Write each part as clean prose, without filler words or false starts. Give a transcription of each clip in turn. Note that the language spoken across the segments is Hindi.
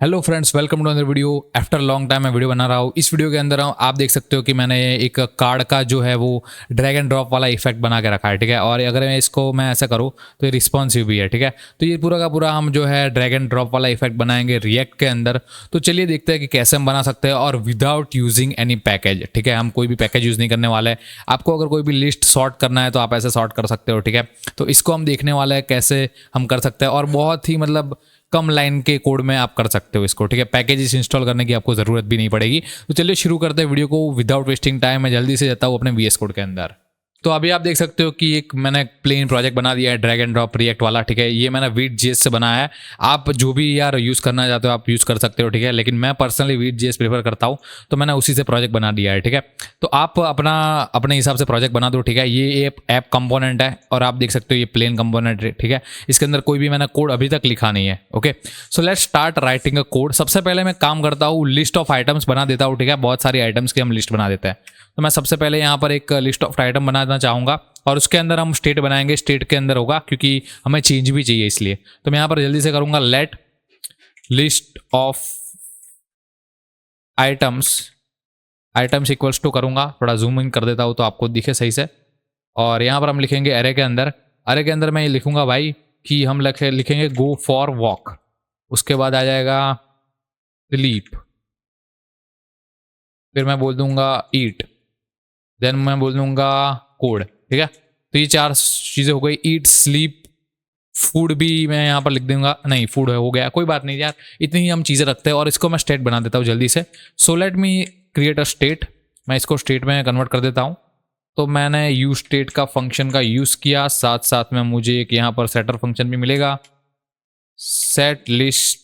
Hello friends, welcome to another video. After long time मैं वीडियो बना रहा हूँ। इस वीडियो के अंदर आप देख सकते हो कि मैंने एक कार्ड का जो है वो ड्रैग एंड ड्रॉप वाला इफेक्ट बना के रखा है, ठीक है। और अगर मैं ऐसा करूँ तो ये रिस्पॉन्सिव भी है, ठीक है। तो ये पूरा का पूरा हम जो है ड्रैग एंड ड्रॉप वाला इफेक्ट बनाएंगे रिएक्ट के अंदर। तो चलिए देखते हैं कि कैसे हम बना सकते हैं और विदाउट यूजिंग एनी पैकेज, ठीक है। हम कोई भी पैकेज यूज़ नहीं करने वाले हैं। आपको अगर कोई भी लिस्ट सॉर्ट करना है तो आप ऐसे सॉर्ट कर सकते हो, ठीक है। तो इसको हम देखने वाले हैं कैसे हम कर सकते हैं, और बहुत ही मतलब कम लाइन के कोड में आप कर सकते हो इसको, ठीक है। पैकेजेस इंस्टॉल करने की आपको ज़रूरत भी नहीं पड़ेगी। तो चलिए शुरू करते हैं वीडियो को विदाउट वेस्टिंग टाइम। मैं जल्दी से जाता हूँ अपने VS कोड के अंदर। तो अभी आप देख सकते हो कि एक मैंने प्लेन प्रोजेक्ट बना दिया है ड्रैग एंड ड्रॉप रिएक्ट वाला, ठीक है। ये मैंने Vue.js से बनाया है। आप जो भी यार यूज़ करना चाहते हो आप यूज़ कर सकते हो, ठीक है। लेकिन मैं पर्सनली Vue.js प्रेफर करता हूँ, तो मैंने उसी से प्रोजेक्ट बना दिया है, ठीक है। तो आप अपने हिसाब से प्रोजेक्ट बना दो, ठीक है। ये ऐप कंपोनेंट है और आप देख सकते हो ये प्लेन कंपोनेंट है, ठीक है। इसके अंदर कोई भी मैंने कोड अभी तक लिखा नहीं है। Okay, so let's start writing a code. सबसे पहले मैं काम करता हूँ, लिस्ट ऑफ आइटम्स बना देता हूँ, ठीक है। बहुत सारी आइटम्स की हम लिस्ट बना देते हैं। तो मैं सबसे पहले यहाँ पर एक लिस्ट ऑफ आइटम बनाना चाहूँगा और उसके अंदर हम स्टेट बनाएंगे। स्टेट के अंदर होगा क्योंकि हमें चेंज भी चाहिए, इसलिए तो मैं यहाँ पर जल्दी से करूँगा let list of items equals to करूँगा। थोड़ा जूम इन कर देता हूँ तो आपको दिखे सही से। और यहाँ पर हम लिखेंगे अरे के अंदर मैं ये लिखूंगा भाई कि हम लिखेंगे गो फॉर वॉक। उसके बाद आ जाएगा स्लीप, फिर मैं बोल दूंगा ईट, देन मैं बोल दूंगा कोड, ठीक है। तो ये चार चीज़ें हो गई, ईट स्लीप फूड भी मैं यहाँ पर लिख दूंगा। नहीं, फूड हो गया, कोई बात नहीं यार, इतनी ही हम चीज़ें रखते हैं। और इसको मैं स्टेट बना देता हूँ जल्दी से। So let me create a state. मैं इसको स्टेट में कन्वर्ट कर देता हूँ। तो मैंने यूज स्टेट का फंक्शन का यूज़ किया, साथ साथ में मुझे एक यहाँ पर सेटर फंक्शन भी मिलेगा, सेट लिस्ट।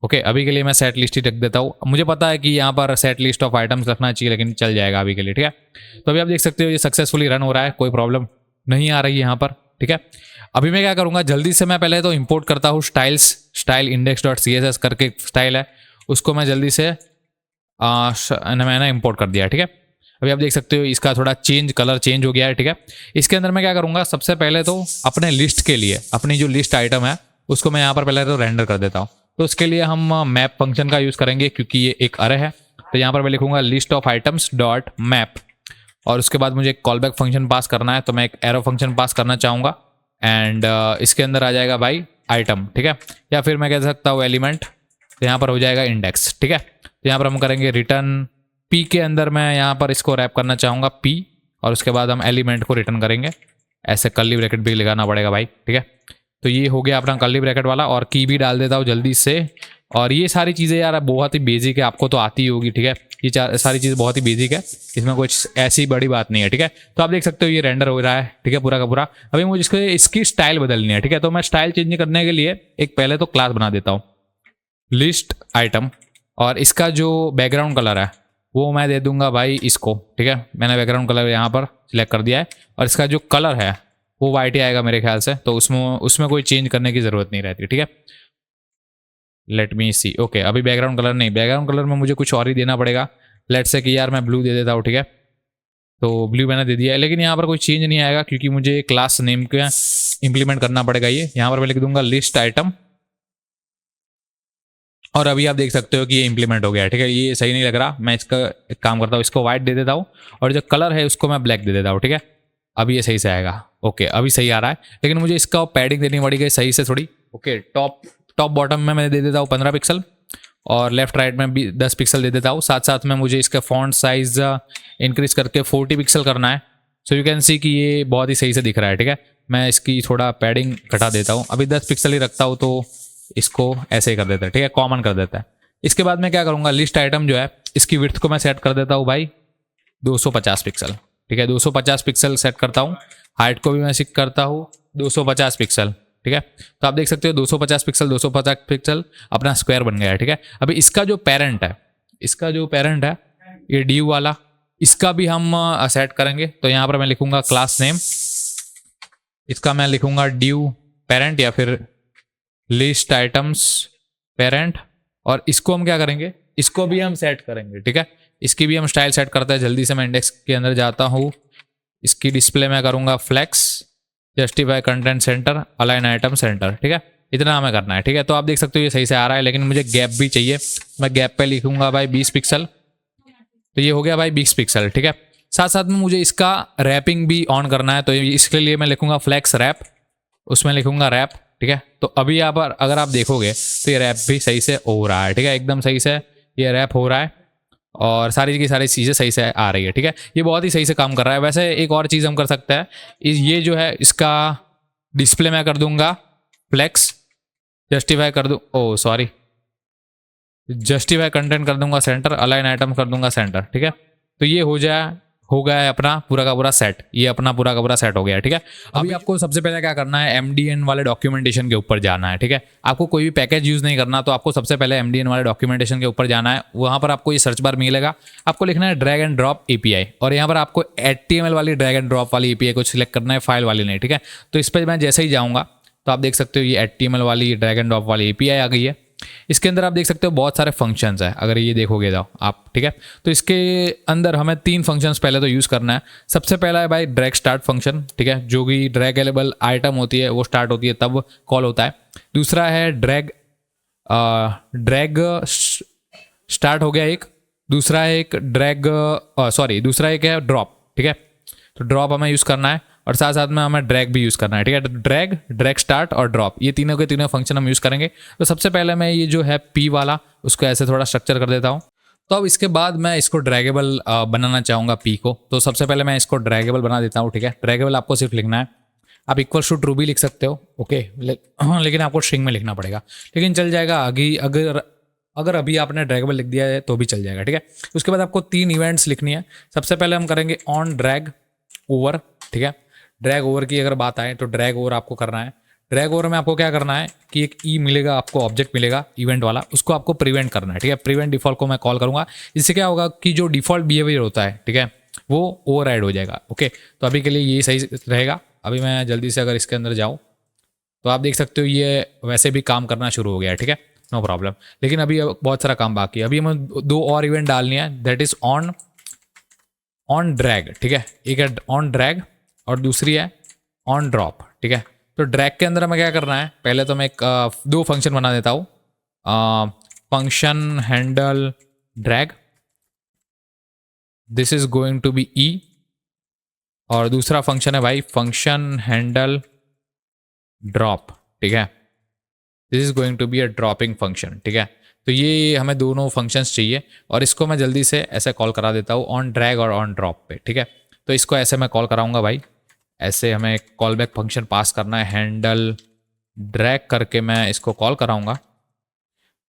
ओके, अभी के लिए मैं सेट लिस्ट ही रख देता हूँ। मुझे पता है कि यहाँ पर सेट लिस्ट ऑफ आइटम्स रखना चाहिए, लेकिन चल जाएगा अभी के लिए, ठीक है। तो अभी आप देख सकते हो ये सक्सेसफुली रन हो रहा है, कोई प्रॉब्लम नहीं आ रही है यहाँ पर, ठीक है। अभी मैं क्या करूँगा, जल्दी से मैं पहले तो इंपोर्ट करता हूँ स्टाइल index.css करके स्टाइल है, उसको मैं जल्दी से मैंने इंपोर्ट कर दिया, ठीक है। अभी आप देख सकते हो इसका थोड़ा कलर चेंज हो गया है, ठीक है। इसके अंदर मैं क्या करूँगा, सबसे पहले तो अपने लिस्ट के लिए अपनी जो लिस्ट आइटम है उसको मैं यहाँ पर पहले तो रेंडर कर देता हूँ। तो उसके लिए हम मैप फंक्शन का यूज़ करेंगे क्योंकि ये एक अरे है। तो यहाँ पर मैं लिखूंगा list of items dot map, और उसके बाद मुझे एक कॉलबैक फंक्शन पास करना है, तो मैं एक एरो फंक्शन पास करना चाहूँगा। एंड इसके अंदर आ जाएगा भाई आइटम, ठीक है। या फिर मैं कह सकता हूँ एलिमेंट, तो यहाँ पर हो जाएगा इंडेक्स, ठीक है। तो यहाँ पर हम करेंगे रिटर्न पी के अंदर मैं यहाँ पर इसको रैप करना चाहूँगा पी, और उसके बाद हम एलिमेंट को रिटर्न करेंगे। ऐसे कर्ली ब्रैकेट भी लगाना पड़ेगा भाई, ठीक है। तो ये हो गया अपना कर्ली ब्रैकेट वाला, और की भी डाल देता हूँ जल्दी से। और ये सारी चीज़ें यार बहुत ही बेसिक है, आपको तो आती ही होगी, ठीक है। ये सारी चीज़ बहुत ही बेसिक है, इसमें कुछ ऐसी बड़ी बात नहीं है, ठीक है। तो आप देख सकते हो ये रेंडर हो रहा है, ठीक है, पूरा का पूरा। अभी मुझे इसकी स्टाइल बदलनी है, ठीक है। तो मैं स्टाइल चेंज करने के लिए एक पहले तो क्लास बना देता हूँ लिस्ट आइटम, और इसका जो बैकग्राउंड कलर है वो मैं दे दूंगा भाई इसको, ठीक है। मैंने बैकग्राउंड कलर यहाँ पर सिलेक्ट कर दिया है, और इसका जो कलर है वो वाइट ही आएगा मेरे ख्याल से, तो उसमें कोई चेंज करने की ज़रूरत नहीं रहती, ठीक है। लेट मी सी। ओके, अभी बैकग्राउंड कलर नहीं, बैकग्राउंड कलर में मुझे कुछ और ही देना पड़ेगा। लेट से कि यार मैं ब्लू दे देता हूँ, ठीक है। तो ब्लू मैंने दे दिया है, लेकिन यहाँ पर कोई चेंज नहीं आएगा क्योंकि मुझे क्लास नेम का इंप्लीमेंट करना पड़ेगा। ये यहाँ पर मैं लिख दूंगा लिस्ट आइटम, और अभी आप देख सकते हो कि ये इंप्लीमेंट हो गया है, ठीक है। ये सही नहीं लग रहा, मैं इसका एक काम करता हूँ, इसको व्हाइट दे देता हूँ, और जो कलर है उसको मैं ब्लैक दे देता हूँ, ठीक है। अभी ये सही से आएगा। ओके, अभी सही आ रहा है, लेकिन मुझे इसका पैडिंग देनी पड़ेगी सही से थोड़ी। ओके, टॉप बॉटम में मैं दे देता हूँ 15 पिक्सल, और लेफ्ट राइट में भी 10 पिक्सल दे देता हूँ। साथ साथ में मुझे इसका फॉन्ट साइज इंक्रीज करके 40 पिक्सल करना है। सो यू कैन सी कि ये बहुत ही सही से दिख रहा है, ठीक है। मैं इसकी थोड़ा पैडिंग घटा देता हूँ, अभी 10 पिक्सल ही रखता हूँ, तो इसको ऐसे ही कर देता है, ठीक है, कॉमन कर देता है। इसके बाद मैं क्या करूँगा, लिस्ट आइटम जो है इसकी विड्थ को मैं सेट कर देता हूँ भाई 250 पिक्सल, ठीक है। 250 पिक्सल सेट करता हूँ। हाइट को भी मैं सेट करता हूँ 250 पिक्सल, ठीक है। तो आप देख सकते हो 250 पिक्सल अपना स्क्वायर बन गया है, ठीक है। अभी इसका जो पेरेंट है ये ड्यू वाला, इसका भी हम सेट करेंगे। तो यहाँ पर मैं लिखूंगा क्लास नेम, इसका मैं लिखूंगा ड्यू पेरेंट या फिर लिस्ट आइटम्स पेरेंट, और इसको हम क्या करेंगे, इसको भी हम सेट करेंगे, ठीक है। इसकी भी हम स्टाइल सेट करते हैं। जल्दी से मैं इंडेक्स के अंदर जाता हूँ, इसकी डिस्प्ले में करूँगा flex, justify content center, align item center, ठीक है। इतना हमें करना है, ठीक है। तो आप देख सकते हो ये सही से आ रहा है, लेकिन मुझे गैप भी चाहिए। मैं गैप पे लिखूंगा भाई 20 पिक्सल, तो ये हो गया भाई 20 पिक्सल, ठीक है। साथ साथ में मुझे इसका रैपिंग भी ऑन करना है, तो इसके लिए मैं लिखूंगा फ्लेक्स रैप, उसमें लिखूंगा रैप, ठीक है। तो अभी यहाँ पर अगर आप देखोगे तो ये रैप भी सही से हो रहा है, ठीक है, एकदम सही से ये रैप हो रहा है और सारी की सारी चीज़ें सही से आ रही है, ठीक है। ये बहुत ही सही से काम कर रहा है। वैसे एक और चीज़ हम कर सकते हैं, ये जो है इसका डिस्प्ले मैं कर दूंगा फ्लेक्स, जस्टिफाई कर दूँ, ओ सॉरी, जस्टिफाई कंटेंट कर दूंगा सेंटर, अलाइन आइटम कर दूंगा सेंटर, ठीक है। तो ये हो गया है अपना पूरा का पूरा सेट, ये अपना पूरा का पूरा सेट हो गया है, ठीक है। अभी आपको सबसे पहले क्या करना है, MDN वाले डॉक्यूमेंटेशन के ऊपर जाना है, ठीक है। आपको कोई भी पैकेज यूज नहीं करना, तो आपको सबसे पहले MDN वाले डॉक्यूमेंटेशन के ऊपर जाना है। वहां पर आपको ये सर्च बार मिलेगा, आपको लिखना है ड्रैग एंड ड्रॉप API, और यहाँ पर आपको HTML वाली ड्रैग एंड ड्रॉप वाली API को सिलेक्ट करना है, फाइल वाली नहीं, ठीक है। तो इस पर मैं जैसे ही जाऊँगा तो आप देख सकते हो ये HTML वाली ड्रैग एंड ड्रॉप वाली API आ गई है। इसके अंदर आप देख सकते हो बहुत सारे फंक्शंस है, अगर ये देखोगे जाओ आप, ठीक है। तो इसके अंदर हमें 3 फंक्शंस पहले तो यूज़ करना है। सबसे पहला है भाई ड्रैग स्टार्ट फंक्शन, ठीक है, जो भी ड्रैगेबल आइटम होती है वो स्टार्ट होती है तब कॉल होता है। दूसरा है ड्रैग स्टार्ट हो गया एक, दूसरा है एक दूसरा एक है ड्रॉप, ठीक है। तो ड्रॉप हमें यूज़ करना है और साथ साथ में हमें ड्रैग भी यूज़ करना है, ठीक है। ड्रैग स्टार्ट और ड्रॉप, ये तीनों के तीनों फंक्शन हम यूज़ करेंगे। तो सबसे पहले मैं ये जो है P वाला उसको ऐसे थोड़ा स्ट्रक्चर कर देता हूँ। तो अब इसके बाद मैं इसको ड्रैगेबल बनाना चाहूँगा P को, तो सबसे पहले मैं इसको ड्रैगेबल बना देता हूँ, ठीक है। ड्रैगेबल आपको सिर्फ लिखना है, आप इक्वल टू ट्रू भी लिख सकते हो, ओके, लेकिन आपको स्ट्रिंग में लिखना पड़ेगा, लेकिन चल जाएगा आगे। अगर अभी आपने ड्रैगेबल लिख दिया है तो भी चल जाएगा, ठीक है। उसके बाद आपको 3 इवेंट्स लिखनी है। सबसे पहले हम करेंगे ऑन ड्रैग ओवर, ठीक है। ड्रैग ओवर की अगर बात आए तो ड्रैग ओवर आपको करना है। ड्रैग ओवर में आपको क्या करना है कि एक मिलेगा, आपको ऑब्जेक्ट मिलेगा इवेंट वाला, उसको आपको प्रिवेंट करना है, ठीक है। प्रिवेंट डिफॉल्ट को मैं कॉल करूंगा, इससे क्या होगा कि जो डिफॉल्ट बिहेवियर होता है, ठीक है, वो ओवरराइड हो जाएगा, ओके। तो अभी के लिए ये सही रहेगा। अभी मैं जल्दी से अगर इसके अंदर जाऊँ तो आप देख सकते हो ये वैसे भी काम करना शुरू हो गया है, ठीक है, नो प्रॉब्लम। लेकिन अभी बहुत सारा काम बाकी है। अभी हमें 2 और इवेंट डालनी है, दैट इज ऑन ड्रैग, ठीक है। एक है ऑन ड्रैग और दूसरी है ऑन ड्रॉप, ठीक है। तो ड्रैग के अंदर हमें क्या करना है, पहले तो मैं एक 2 फंक्शन बना देता हूँ, function handle drag, this is going to be E, और दूसरा फंक्शन है भाई फंक्शन हैंडल ड्रॉप, ठीक है, this is going to be a dropping function, ठीक है। तो ये हमें दोनों फंक्शंस चाहिए और इसको मैं जल्दी से ऐसे कॉल करा देता हूँ ऑन ड्रैग और ऑन ड्रॉप पे, ठीक है। तो इसको ऐसे मैं कॉल कराऊंगा भाई, ऐसे हमें कॉल बैक फंक्शन पास करना है, हैंडल ड्रैग करके मैं इसको कॉल कराऊंगा।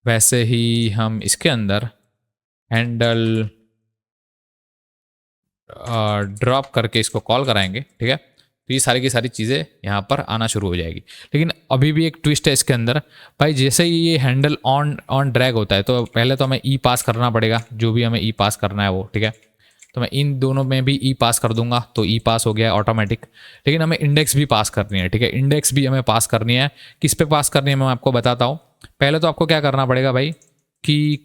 वैसे ही हम इसके अंदर हैंडल ड्रॉप करके इसको कॉल कराएंगे, ठीक है। तो ये सारी की सारी चीज़ें यहाँ पर आना शुरू हो जाएगी। लेकिन अभी भी एक ट्विस्ट है इसके अंदर भाई, जैसे ही ये हैंडल ऑन ड्रैग होता है तो पहले तो हमें E पास करना पड़ेगा, जो भी हमें E पास करना है वो, ठीक है। तो मैं इन दोनों में भी E पास कर दूंगा, तो E पास हो गया ऑटोमेटिक। लेकिन हमें इंडेक्स भी पास करनी है, ठीक है, इंडेक्स भी हमें पास करनी है। किस पे पास करनी है मैं आपको बताता हूँ। पहले तो आपको क्या करना पड़ेगा भाई कि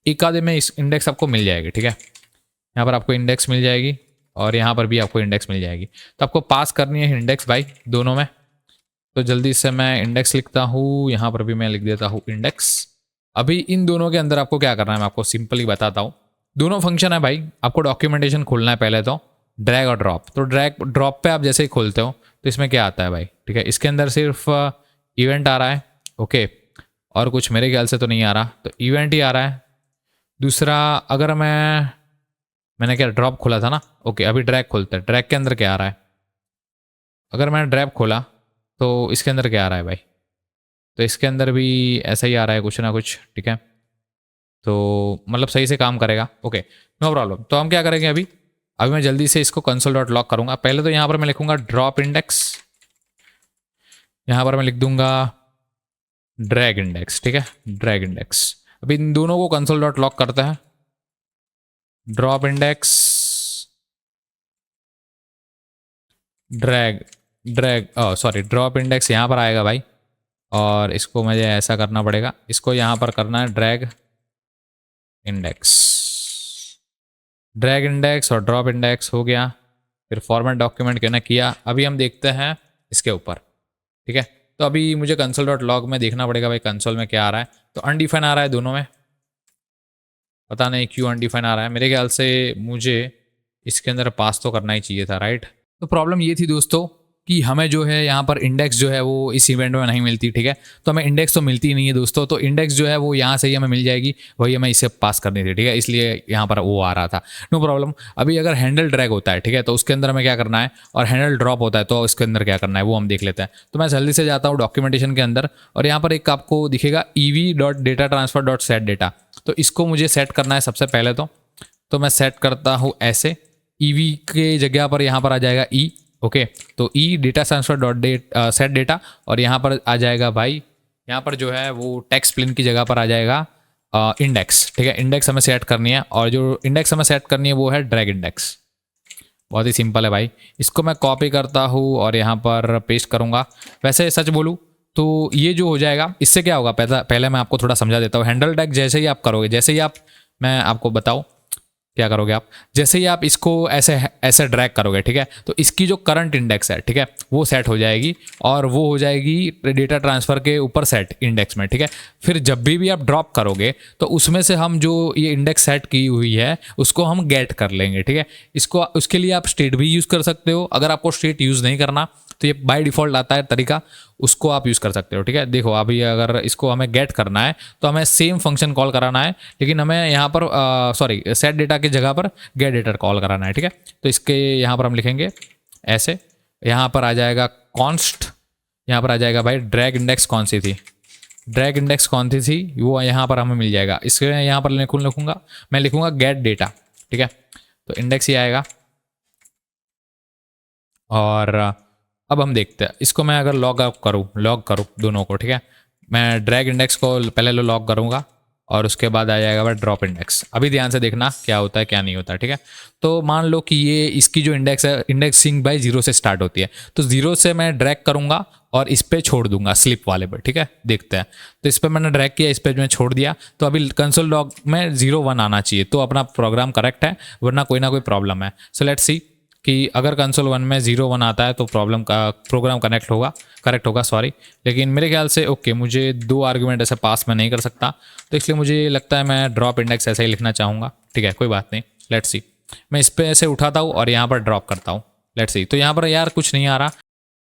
एक आधे में इस इंडेक्स आपको मिल जाएगी, ठीक है। यहाँ पर आपको इंडेक्स मिल जाएगी और यहाँ पर भी आपको इंडेक्स मिल जाएगी, तो आपको पास करनी है इंडेक्स भाई दोनों में। तो जल्दी से मैं इंडेक्स लिखता हूँ, यहाँ पर भी मैं लिख देता हूँ इंडेक्स। अभी इन दोनों के अंदर आपको क्या करना है मैं आपको सिंपली बताता हूँ। दोनों फंक्शन है भाई, आपको डॉक्यूमेंटेशन खोलना है पहले तो, ड्रैग और ड्रॉप। तो ड्रैग ड्रॉप पे आप जैसे ही खोलते हो तो इसमें क्या आता है भाई, ठीक है, इसके अंदर सिर्फ इवेंट आ रहा है, ओके, और कुछ मेरे ख्याल से तो नहीं आ रहा, तो इवेंट ही आ रहा है। दूसरा अगर मैंने क्या ड्रॉप खोला था ना, ओके, अभी ड्रैग खोलते हैं। ड्रैग के अंदर क्या आ रहा है, अगर मैंने ड्रैग खोला तो इसके अंदर क्या आ रहा है भाई, तो इसके अंदर भी ऐसा ही आ रहा है कुछ ना कुछ, ठीक है। तो मतलब सही से काम करेगा, ओके, नो प्रॉब्लम। तो हम क्या करेंगे अभी मैं जल्दी से इसको कंसोल डॉट लॉग करूंगा। पहले तो यहाँ पर मैं लिखूंगा ड्रॉप इंडेक्स, यहाँ पर मैं लिख दूंगा ड्रैग इंडेक्स, ठीक है, ड्रैग इंडेक्स। अभी इन दोनों को कंसोल डॉट लॉग करते हैं, ड्रॉप इंडेक्स ड्रॉप इंडेक्स यहाँ पर आएगा भाई, और इसको मुझे ऐसा करना पड़ेगा, इसको यहाँ पर करना है ड्रैग इंडेक्स और ड्रॉप इंडेक्स हो गया। फिर फॉर्मेट डॉक्यूमेंट कहना किया। अभी हम देखते हैं इसके ऊपर, ठीक है, तो अभी मुझे कंसोल डॉट लॉग में देखना पड़ेगा भाई कंसोल में क्या आ रहा है। तो अनडिफाइन आ रहा है दोनों में, पता नहीं क्यों अनडिफाइन आ रहा है। मेरे ख्याल से मुझे इसके अंदर पास तो करना ही चाहिए था, राइट। तो प्रॉब्लम ये थी दोस्तों कि हमें जो है यहाँ पर इंडेक्स जो है वो इस इवेंट में नहीं मिलती, ठीक है। तो हमें इंडेक्स तो मिलती ही नहीं है दोस्तों, तो इंडेक्स जो है वो यहाँ से ही हमें मिल जाएगी, वही हमें इसे पास करनी थी, ठीक है। इसलिए यहाँ पर वो आ रहा था, नो प्रॉब्लम। अभी अगर हैंडल ड्रैग होता है, ठीक है, तो उसके अंदर हमें क्या करना है, और हैंडल ड्रॉप होता है तो उसके अंदर क्या करना है वो हम देख लेते हैं। तो मैं जल्दी से जाता हूँ डॉक्यूमेंटेशन के अंदर, और यहाँ पर एक आपको दिखेगा ev.data-transfer.set-data। तो इसको मुझे सेट करना है सबसे पहले। तो मैं सेट करता हूँ ऐसे, ईवी के जगह पर यहाँ पर आ जाएगा ई, ओके। तो E data transfer dot set data, और यहाँ पर आ जाएगा भाई, यहाँ पर जो है वो टेक्स्ट प्लेन की जगह पर आ जाएगा इंडेक्स, ठीक है। इंडेक्स हमें सेट करनी है, और जो इंडेक्स हमें सेट करनी है वो है ड्रैग इंडेक्स। बहुत ही सिंपल है भाई। इसको मैं कॉपी करता हूँ और यहाँ पर पेस्ट करूँगा। वैसे सच बोलूँ तो ये जो हो जाएगा, इससे क्या होगा पहले मैं आपको थोड़ा समझा देता हूँ। हैंडल टैग जैसे ही आप करोगे, जैसे ही आप, मैं आपको बताऊँ क्या करोगे आप, जैसे ही आप इसको ऐसे ऐसे ड्रैग करोगे, ठीक है, तो इसकी जो करंट इंडेक्स है, ठीक है, वो सेट हो जाएगी, और वो हो जाएगी डेटा ट्रांसफ़र के ऊपर सेट इंडेक्स में, ठीक है। फिर जब भी आप ड्रॉप करोगे तो उसमें से हम जो ये इंडेक्स सेट की हुई है उसको हम गेट कर लेंगे, ठीक है। इसको, उसके लिए आप स्टेट भी यूज़ कर सकते हो। अगर आपको स्टेट यूज़ नहीं करना तो ये बाय डिफ़ॉल्ट आता है तरीका, उसको आप यूज़ कर सकते हो, ठीक है। देखो अभी अगर इसको हमें गेट करना है तो हमें सेम फंक्शन कॉल कराना है, लेकिन हमें यहाँ पर सॉरी सेट डेटा की जगह पर गेट डेटा कॉल कराना है, ठीक है। तो इसके यहाँ पर हम लिखेंगे ऐसे, यहाँ पर आ जाएगा कॉन्स्ट, यहाँ पर आ जाएगा भाई ड्रैग इंडेक्स कौन सी थी, ड्रैग इंडेक्स कौन सी थी वो यहाँ पर हमें मिल जाएगा। इसके यहाँ पर लिखूँगा, मैं लिखूँगा गेट डेटा, ठीक है। तो इंडेक्स ही आएगा, और अब हम देखते हैं इसको। मैं अगर लॉग करूँ दोनों को, ठीक है। मैं ड्रैग इंडेक्स को पहले लॉग करूँगा, और उसके बाद आ जाएगा भाई ड्रॉप इंडेक्स। अभी ध्यान से देखना क्या होता है क्या नहीं होता, ठीक है। तो मान लो कि ये इसकी जो इंडेक्स है, इंडेक्सिंग बाय 0 से स्टार्ट होती है, तो 0 से मैं ड्रैग करूँगा और इस पर छोड़ दूंगा स्लिप वाले पर, ठीक है। देखते हैं, तो इस पर मैंने ड्रैग किया, इस पर मैं छोड़ दिया, तो अभी कंसोल लॉग में 0 1 आना चाहिए, तो अपना प्रोग्राम करेक्ट है, वरना कोई ना कोई प्रॉब्लम है। सो लेट्स सी कि अगर कंसोल 1 में 0 1 आता है तो प्रोग्राम करेक्ट होगा सॉरी। लेकिन मेरे ख्याल से ओके, मुझे 2 आर्गुमेंट ऐसे पास में नहीं कर सकता, तो इसलिए मुझे लगता है मैं ड्रॉप इंडेक्स ऐसे ही लिखना चाहूँगा, ठीक है। कोई बात नहीं, लेट्स सी। मैं इस पर ऐसे उठाता हूँ और यहाँ पर ड्रॉप करता हूँ, लेट्स सी। तो यहाँ पर यार कुछ नहीं आ रहा,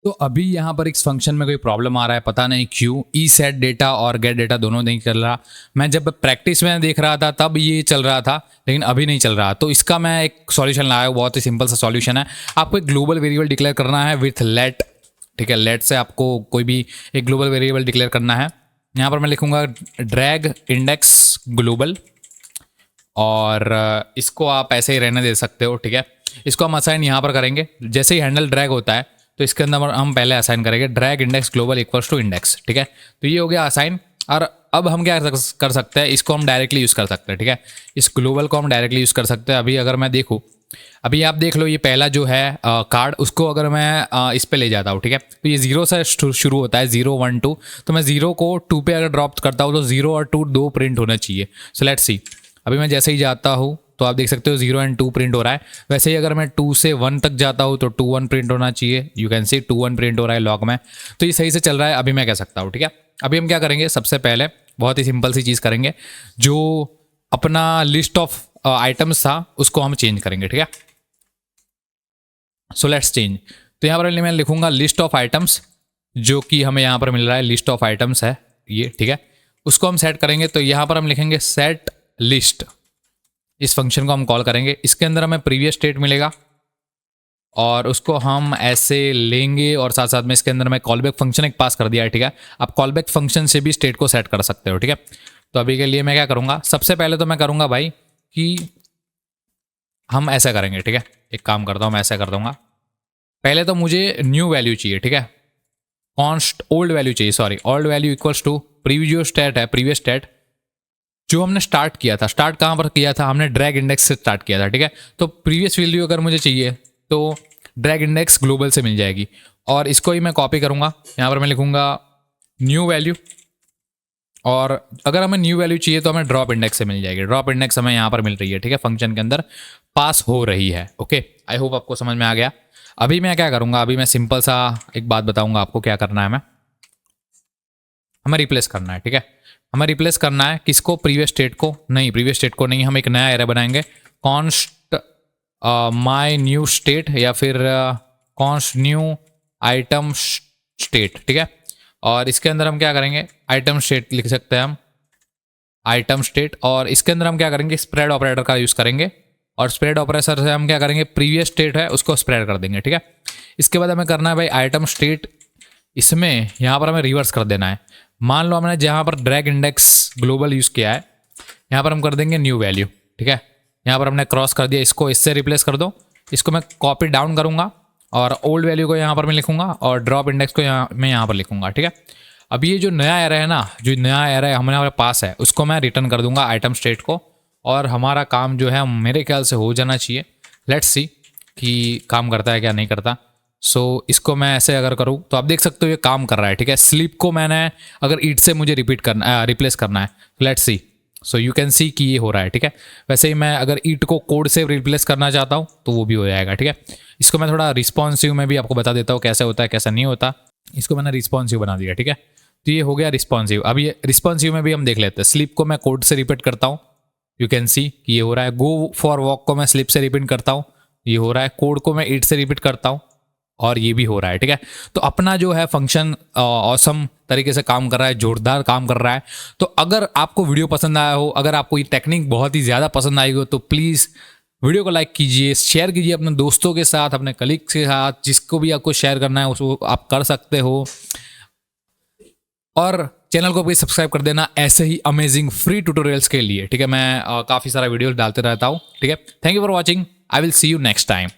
तो अभी यहाँ पर इस फंक्शन में कोई प्रॉब्लम आ रहा है, पता नहीं क्यों। ई सेट डेटा और गेट डेटा दोनों नहीं चल रहा। मैं जब प्रैक्टिस में देख रहा था तब ये चल रहा था, लेकिन अभी नहीं चल रहा। तो इसका मैं एक सॉल्यूशन लाया हूँ, बहुत ही सिंपल सा सॉल्यूशन है। आपको एक ग्लोबल वेरिएबल डिक्लेयर करना है विथ लेट, ठीक है। लेट से आपको कोई भी एक ग्लोबल वेरिएबल डिक्लेयर करना है। यहाँ पर मैं लिखूँगा ड्रैग इंडेक्स ग्लोबल, और इसको आप ऐसे ही रहने दे सकते हो, ठीक है। इसको हम असाइन यहाँ पर करेंगे, जैसे ही हैंडल ड्रैग होता है तो इसके अंदर हम पहले असाइन करेंगे drag index global equals to index, ठीक है। तो ये हो गया असाइन, और अब हम क्या कर सकते हैं, इसको हम डायरेक्टली यूज़ कर सकते हैं, ठीक है। इस ग्लोबल को हम डायरेक्टली यूज़ कर सकते हैं। अभी अगर मैं देखूँ, अभी आप देख लो, ये पहला जो है कार्ड, उसको अगर मैं इस पे ले जाता हूँ, ठीक है, तो ये 0 से शुरू होता है, 0 1 2। तो मैं 0 को 2 पे अगर ड्रॉप करता हूँ तो 0 और 2 दो प्रिंट होना चाहिए। सो लेट्स सी, अभी मैं जैसे ही जाता हूँ तो आप देख सकते हो 0 एंड 2 प्रिंट हो रहा है। वैसे ही अगर मैं 2 से 1 तक जाता हूँ तो 2 1 प्रिंट होना चाहिए। यू कैन सी 2 1 प्रिंट हो रहा है लॉग में, तो ये सही से चल रहा है। अभी मैं कह सकता हूँ, ठीक है। अभी हम क्या करेंगे, सबसे पहले बहुत ही सिंपल सी चीज़ करेंगे, जो अपना लिस्ट ऑफ आइटम्स था उसको हम चेंज करेंगे, ठीक है। So let's change. तो यहाँ पर मैं लिखूंगा लिस्ट ऑफ आइटम्स, जो कि हमें यहाँ पर मिल रहा है लिस्ट ऑफ आइटम्स है ये, ठीक है। उसको हम सेट करेंगे, तो यहाँ पर हम लिखेंगे सेट लिस्ट। इस फंक्शन को हम कॉल करेंगे, इसके अंदर हमें प्रीवियस स्टेट मिलेगा और उसको हम ऐसे लेंगे, और साथ साथ में इसके अंदर मैं कॉलबैक फंक्शन एक पास कर दिया है, ठीक है। आप कॉलबैक फंक्शन से भी स्टेट को सेट कर सकते हो, ठीक है। तो अभी के लिए मैं क्या करूँगा, सबसे पहले तो मैं करूँगा भाई कि हम ऐसा करेंगे, ठीक है। एक काम करता हूँ, मैं ऐसा कर दूँगा। पहले तो मुझे न्यू वैल्यू चाहिए, ठीक है। कॉन्स्ट ओल्ड वैल्यू चाहिए, sorry, old value equals to previous state है, प्रीवियस स्टेट जो हमने स्टार्ट किया था। स्टार्ट कहाँ पर किया था, हमने ड्रैग इंडेक्स से स्टार्ट किया था, ठीक है। तो प्रीवियस वैल्यू अगर मुझे चाहिए तो ड्रैग इंडेक्स ग्लोबल से मिल जाएगी, और इसको ही मैं कॉपी करूँगा। यहाँ पर मैं लिखूँगा न्यू वैल्यू, और अगर हमें न्यू वैल्यू चाहिए तो हमें ड्रॉप इंडेक्स से मिल जाएगी। ड्रॉप इंडेक्स हमें यहाँ पर मिल रही है, ठीक है, फंक्शन के अंदर पास हो रही है। ओके, आई होप आपको समझ में आ गया। अभी मैं क्या करूँगा, अभी मैं सिंपल सा एक बात बताऊँगा आपको क्या करना है। मैं हमें रिप्लेस करना है, ठीक है। हमें रिप्लेस करना है किसको, प्रीवियस स्टेट को नहीं, प्रीवियस स्टेट को नहीं, हम एक नया एरे बनाएंगे कॉन्स्ट माई न्यू स्टेट या फिर कॉन्स्ट न्यू आइटम स्टेट, ठीक है। और इसके अंदर हम क्या करेंगे, आइटम स्टेट लिख सकते हैं हम, आइटम स्टेट। और इसके अंदर हम क्या करेंगे, स्प्रेड ऑपरेटर का यूज़ करेंगे और स्प्रेड ऑपरेटर से हम क्या करेंगे, प्रीवियस स्टेट है उसको स्प्रेड कर देंगे, ठीक है। इसके बाद हमें करना है भाई आइटम स्टेट, इसमें यहाँ पर हमें रिवर्स कर देना है। मान लो हमने जहाँ पर ड्रैग इंडेक्स ग्लोबल यूज़ किया है, यहाँ पर हम कर देंगे न्यू वैल्यू, ठीक है। यहाँ पर हमने क्रॉस कर दिया, इसको इससे रिप्लेस कर दो। इसको मैं कॉपी डाउन करूँगा और ओल्ड वैल्यू को यहाँ पर मैं लिखूँगा और ड्रॉप इंडेक्स को मैं यहाँ पर लिखूँगा, ठीक है। अब ये जो नया एरे है ना, जो नया एरे हमारे पास है, उसको मैं रिटर्न कर दूंगा आइटम स्टेट को और हमारा काम जो है मेरे ख्याल से हो जाना चाहिए। लेट्स सी कि काम करता है क्या नहीं करता। सो इसको मैं ऐसे अगर करूँ तो आप देख सकते हो ये काम कर रहा है, ठीक है। स्लीप को मैंने अगर ईट से मुझे रिप्लेस करना है, let's see. So you can see कि ये हो रहा है, ठीक है। वैसे ही मैं अगर ईट को कोड से रिप्लेस करना चाहता हूँ तो वो भी हो जाएगा, ठीक है। इसको मैं थोड़ा रिस्पॉन्सिव में भी आपको बता देता हूँ कैसे होता है कैसा नहीं होता। इसको मैंने रिस्पॉन्सिव बना दिया, ठीक है। तो ये हो गया रिस्पॉन्सिव। अब ये रिस्पॉन्सिव में भी हम देख लेते हैं। स्लीप को मैं कोड से रिपीट करता हूँ, यू कैन सी कि ये हो रहा है। गो फॉर वॉक को मैं स्लीप से रिपीट करता हूँ, ये हो रहा है। कोड को मैं ईट से रिपीट करता हूँ और ये भी हो रहा है, ठीक है। तो अपना जो है फंक्शन ऑसम तरीके से काम कर रहा है, जोरदार काम कर रहा है। तो अगर आपको वीडियो पसंद आया हो, अगर आपको ये टेक्निक बहुत ही ज़्यादा पसंद आई हो तो प्लीज़ वीडियो को लाइक कीजिए, शेयर कीजिए अपने दोस्तों के साथ, अपने कलीग्स के साथ, जिसको भी आपको शेयर करना है उसको आप कर सकते हो। और चैनल को भी सब्सक्राइब कर देना ऐसे ही अमेजिंग फ्री ट्यूटोरियल्स के लिए, ठीक है। मैं काफ़ी सारा वीडियो डालते रहता हूँ, ठीक है। Thank you for watching, I will see you next time.